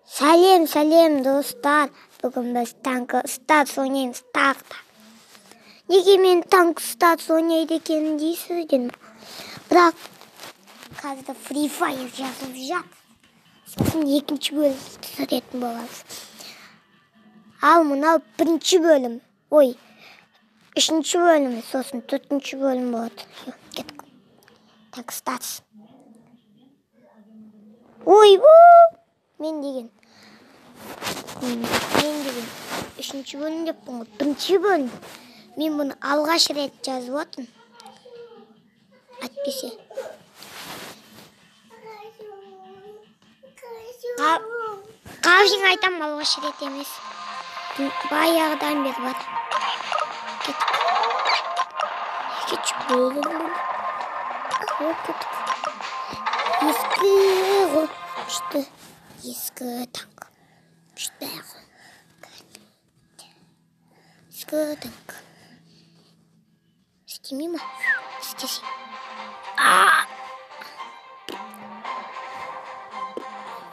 Сәлем достар. Бүгін біз таңғы статс ойнаймыз тақта. Неге мен таңғы статс ойнайды екенін дейсіздер? Бірақ қазір Free Fire жазып жатыр. Сосын екінші бөлім түсіретін боламыз. Ал мынау бірінші бөлім. Ой, үшінші бөлім, сосын төртінші бөлім болады. Кеттік. Таңғы статс. Ой, мен деген үшінші бөлім деп бұны бірінші бөлім. Мен бұны алғаш рет жазып отырмын. Әйтпесе. Қалжың айтам, алғаш рет емес. Баяғыдан бері бар. Кеттік бөлім. Ескі танк. Ескі танк. Істемей ма? Істесе.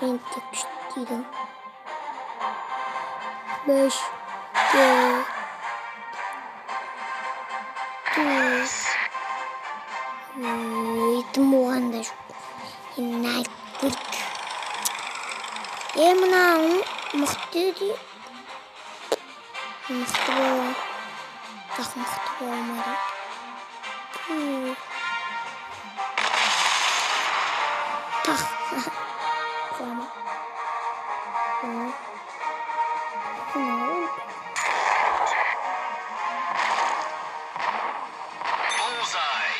Мен тек күштейдім. 5, 4, 3. Етім оғанда жоқ. Енай күрк. Мынау мұқты де. Мұқты болу. Тақ мұқты болмады. Тақ. Қуама.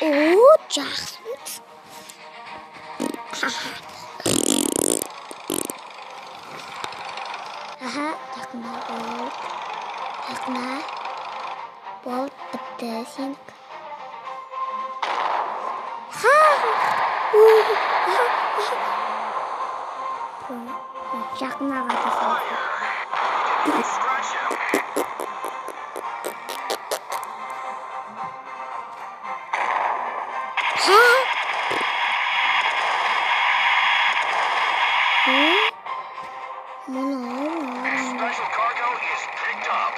О, жақсымыз. Жақында болып. Жақында болып бітті сенік. Жақына қатысың. Special cargo is picked up.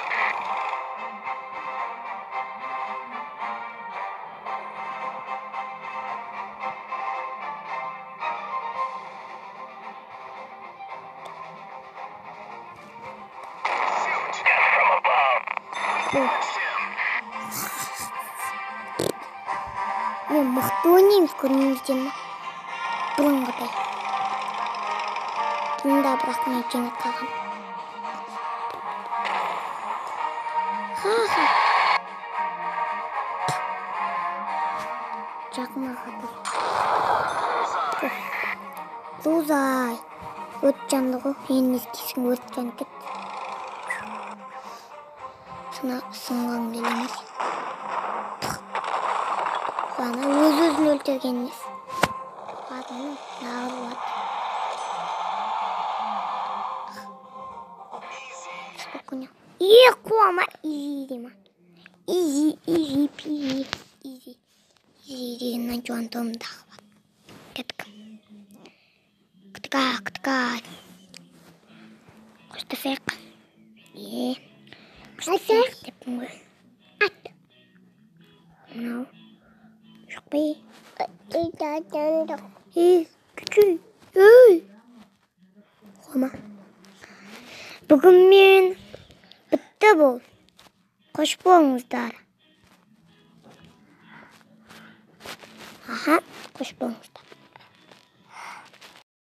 Shoot from above. Мен мықты ойнаймыз көрмеңізден ме? Бұрынғыдай. Бұнда бірақ мен жеңіп қалған. Жақына қатыр. Лузай. Өт жанды ғой. Мен ескесің өт жанды кетті. Сынған келеміз. Бана өз-өзін өлтірген емес. Бадының нағыр бады. Спокойно. Қуама. Изи дема. Изи, пизи. Изи дегеннен жуан томдағы бар. Кеттік. Күтіка. Қоштасайық. Қоштасайық деппін ғой. Ат. Мынау. Жоқ бей. Күтүй. Қома. Бүгін мен бітті бұл. Қош болыңыздар. Қош болыңыздар.